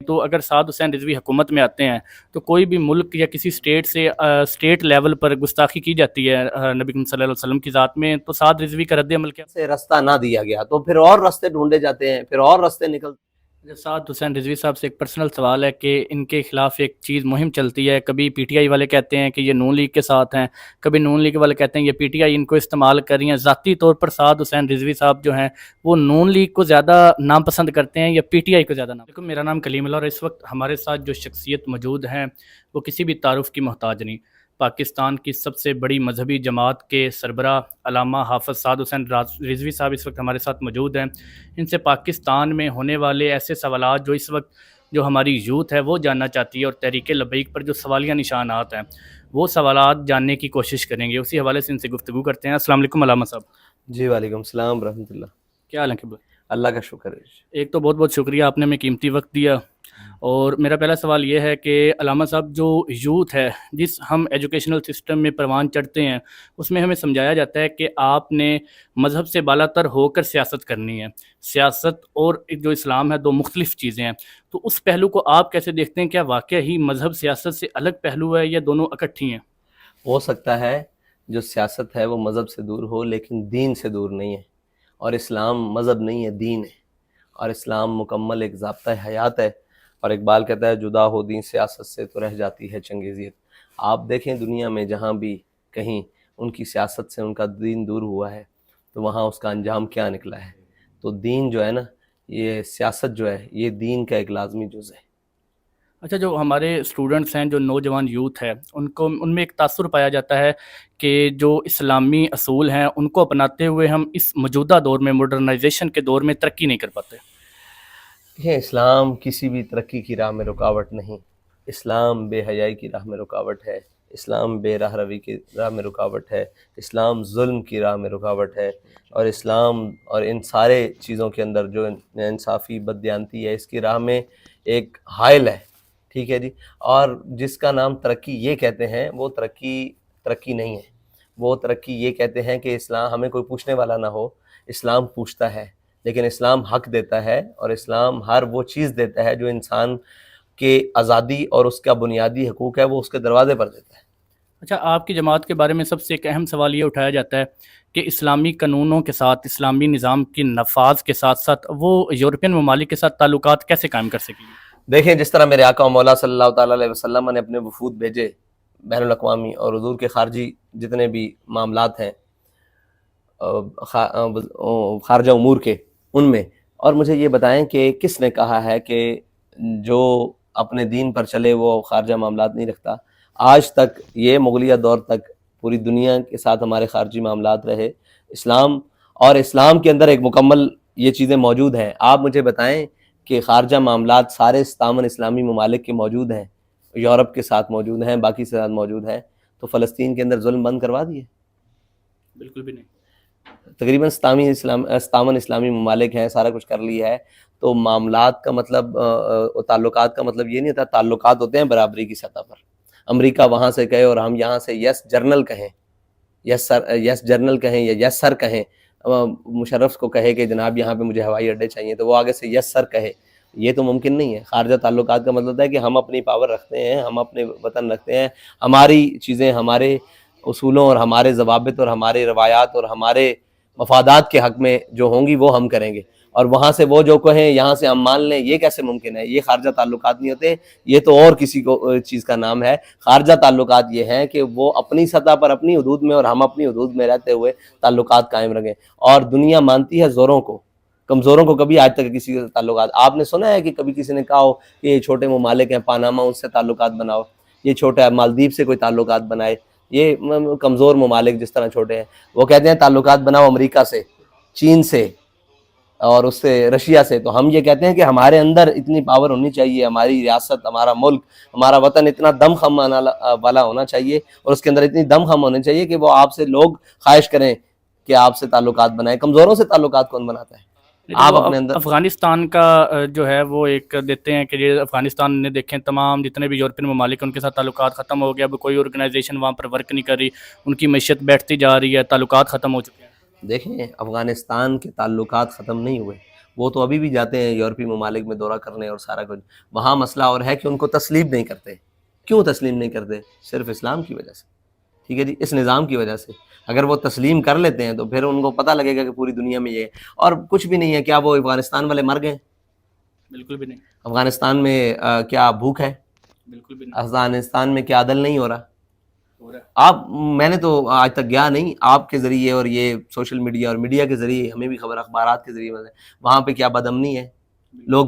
تو اگر سعد حسین رضوی حکومت میں آتے ہیں تو کوئی بھی ملک یا کسی اسٹیٹ سے اسٹیٹ لیول پر گستاخی کی جاتی ہے نبی کریم صلی اللہ علیہ وسلم کی ذات میں، تو سعد رضوی کا رد عمل کیا؟ سے راستہ نہ دیا گیا تو پھر اور راستے ڈھونڈے جاتے ہیں، پھر اور راستے نکلتے ہیں۔ سعد حسین رضوی صاحب سے ایک پرسنل سوال ہے کہ ان کے خلاف ایک چیز مہم چلتی ہے، کبھی پی ٹی آئی والے کہتے ہیں کہ یہ نون لیگ کے ساتھ ہیں، کبھی نون لیگ والے کہتے ہیں یہ پی ٹی آئی ان کو استعمال کر رہی ہیں۔ ذاتی طور پر سعد حسین رضوی صاحب جو ہیں وہ نون لیگ کو زیادہ ناپسند کرتے ہیں یا پی ٹی آئی کو زیادہ ناپسند؟ میرا نام کلیم اللہ، اور اس وقت ہمارے ساتھ جو شخصیت موجود ہیں وہ کسی بھی تعارف کی محتاج نہیں، پاکستان کی سب سے بڑی مذہبی جماعت کے سربراہ علامہ حافظ سعد حسین رضوی صاحب اس وقت ہمارے ساتھ موجود ہیں۔ ان سے پاکستان میں ہونے والے ایسے سوالات جو اس وقت جو ہماری یوتھ ہے وہ جاننا چاہتی ہے، اور تحریک لبیک پر جو سوالیہ نشانات ہیں وہ سوالات جاننے کی کوشش کریں گے، اسی حوالے سے ان سے گفتگو کرتے ہیں۔ السلام علیکم علامہ صاحب۔ جی وعلیکم السلام ورحمۃ اللہ۔ کیا حال ہے قبل؟ اللہ کا شکر ہے۔ ایک تو بہت بہت شکریہ، آپ نے ہمیں قیمتی وقت دیا، اور میرا پہلا سوال یہ ہے کہ علامہ صاحب جو یوتھ ہے، جس ہم ایجوکیشنل سسٹم میں پروان چڑھتے ہیں اس میں ہمیں سمجھایا جاتا ہے کہ آپ نے مذہب سے بالا تر ہو کر سیاست کرنی ہے، سیاست اور جو اسلام ہے دو مختلف چیزیں ہیں، تو اس پہلو کو آپ کیسے دیکھتے ہیں؟ کیا واقعہ ہی مذہب سیاست سے الگ پہلو ہے یا دونوں اکٹھی ہیں؟ ہو سکتا ہے جو سیاست ہے وہ مذہب سے دور ہو لیکن دین سے دور نہیں ہے، اور اسلام مذہب نہیں ہے، دین ہے، اور اسلام مکمل ایک ضابطہ حیات ہے، اور اقبال کہتا ہے جدا ہو دین سیاست سے تو رہ جاتی ہے چنگیزیت۔ آپ دیکھیں دنیا میں جہاں بھی کہیں ان کی سیاست سے ان کا دین دور ہوا ہے تو وہاں اس کا انجام کیا نکلا ہے۔ تو دین جو ہے نا، یہ سیاست جو ہے یہ دین کا ایک لازمی جز ہے۔ اچھا، جو ہمارے اسٹوڈنٹس ہیں، جو نوجوان یوتھ ہے، ان میں ایک تاثر پایا جاتا ہے کہ جو اسلامی اصول ہیں ان کو اپناتے ہوئے ہم اس موجودہ دور میں، ماڈرنائزیشن کے دور میں ترقی نہیں کر پاتے۔ یہ اسلام کسی بھی ترقی کی راہ میں رکاوٹ نہیں، اسلام بے حیائی کی راہ میں رکاوٹ ہے، اسلام بے راہ روی کی راہ میں رکاوٹ ہے، اسلام ظلم کی راہ میں رکاوٹ ہے، اور اسلام اور ان سارے چیزوں کے اندر جو انصافی بددیانتی ہے اس کی راہ میں ایک حائل ہے، ٹھیک ہے جی۔ اور جس کا نام ترقی یہ کہتے ہیں وہ ترقی نہیں ہے، وہ ترقی یہ کہتے ہیں کہ اسلام ہمیں کوئی پوچھنے والا نہ ہو۔ اسلام پوچھتا ہے، لیکن اسلام حق دیتا ہے، اور اسلام ہر وہ چیز دیتا ہے جو انسان کے آزادی اور اس کا بنیادی حقوق ہے وہ اس کے دروازے پر دیتا ہے۔ اچھا، آپ کی جماعت کے بارے میں سب سے ایک اہم سوال یہ اٹھایا جاتا ہے کہ اسلامی قانونوں کے ساتھ، اسلامی نظام کی نفاذ کے ساتھ ساتھ وہ یورپین ممالک کے ساتھ تعلقات کیسے قائم کر سکیں گے؟ دیکھیں جس طرح میرے آقا و مولا صلی اللہ تعالیٰ علیہ وسلم نے اپنے وفود بھیجے بین الاقوامی، اور حضور کے خارجی جتنے بھی معاملات ہیں خارجہ امور کے، ان میں، اور مجھے یہ بتائیں کہ کس نے کہا ہے کہ جو اپنے دین پر چلے وہ خارجہ معاملات نہیں رکھتا؟ آج تک یہ مغلیہ دور تک پوری دنیا کے ساتھ ہمارے خارجی معاملات رہے اسلام، اور اسلام کے اندر ایک مکمل یہ چیزیں موجود ہیں۔ آپ مجھے بتائیں کہ خارجہ معاملات سارے استامن اسلامی ممالک کے موجود ہیں، یورپ کے ساتھ موجود ہیں، باقی سے ساتھ موجود ہیں، تو فلسطین کے اندر ظلم بند کروا دیے؟ بالکل بھی نہیں۔ تقریباً استامن اسلامی ممالک ہیں، سارا کچھ کر لیا ہے۔ تو معاملات کا مطلب تعلقات کا مطلب یہ نہیں ہوتا، تعلقات ہوتے ہیں برابری کی سطح پر۔ امریکہ وہاں سے کہے اور ہم یہاں سے یس جرنل کہیں، یس جرنل کہیں یا یس سر کہیں، مشرف کو کہے کہ جناب یہاں پہ مجھے ہوائی اڈے چاہیے تو وہ آگے سے یس سر کہے، یہ تو ممکن نہیں ہے۔ خارجہ تعلقات کا مطلب ہے کہ ہم اپنی پاور رکھتے ہیں، ہم اپنے وطن رکھتے ہیں، ہماری چیزیں ہمارے اصولوں اور ہمارے ضوابط اور ہمارے روایات اور ہمارے مفادات کے حق میں جو ہوں گی وہ ہم کریں گے، اور وہاں سے وہ جو کہیں یہاں سے ہم مان لیں، یہ کیسے ممکن ہے؟ یہ خارجہ تعلقات نہیں ہوتے، یہ تو اور کسی کو چیز کا نام ہے۔ خارجہ تعلقات یہ ہیں کہ وہ اپنی سطح پر اپنی حدود میں اور ہم اپنی حدود میں رہتے ہوئے تعلقات قائم رکھیں، اور دنیا مانتی ہے زوروں کو، کمزوروں کو کبھی آج تک کسی کے تعلقات۔ آپ نے سنا ہے کہ کبھی کسی نے کہا ہو کہ یہ چھوٹے ممالک ہیں، پاناما، ان سے تعلقات بناؤ، یہ چھوٹا مالدیپ سے کوئی تعلقات بنائے، یہ کمزور ممالک جس طرح چھوٹے ہیں، وہ کہتے ہیں تعلقات بناؤ امریکہ سے، چین سے، اور اس سے رشیا سے۔ تو ہم یہ کہتے ہیں کہ ہمارے اندر اتنی پاور ہونی چاہیے، ہماری ریاست، ہمارا ملک، ہمارا وطن اتنا دم خم والا ہونا چاہیے، اور اس کے اندر اتنی دم خم ہونے چاہیے کہ وہ آپ سے لوگ خواہش کریں کہ آپ سے تعلقات بنائیں۔ کمزوروں سے تعلقات کون بناتا ہے؟ آپ اپنے اندر افغانستان کا جو ہے وہ ایک دیتے ہیں کہ یہ افغانستان نے دیکھیں تمام جتنے بھی یورپین ممالک ان کے ساتھ تعلقات ختم ہو گیا، اب کوئی آرگنائزیشن وہاں پر ورک نہیں کر رہی، ان کی معیشت بیٹھتی جا رہی ہے، تعلقات ختم ہو چکے ہیں۔ دیکھیں افغانستان کے تعلقات ختم نہیں ہوئے، وہ تو ابھی بھی جاتے ہیں یورپی ممالک میں دورہ کرنے اور سارا کچھ. وہاں مسئلہ اور ہے کہ ان کو تسلیم نہیں کرتے. کیوں تسلیم نہیں کرتے؟ صرف اسلام کی وجہ سے. ٹھیک ہے جی, اس نظام کی وجہ سے. اگر وہ تسلیم کر لیتے ہیں تو پھر ان کو پتہ لگے گا کہ پوری دنیا میں یہ ہے. اور کچھ بھی نہیں ہے. کیا وہ افغانستان والے مر گئے؟ بالکل بھی نہیں. افغانستان میں کیا بھوک ہے؟ بالکل بھی نہیں. افغانستان میں کیا عدل نہیں ہو رہا؟ ہو رہا ہے. آپ, میں نے تو آج تک گیا نہیں, آپ کے ذریعے اور یہ سوشل میڈیا اور میڈیا کے ذریعے ہمیں بھی خبر, اخبارات کے ذریعے وہاں پہ کیا بد امنی ہے. لوگ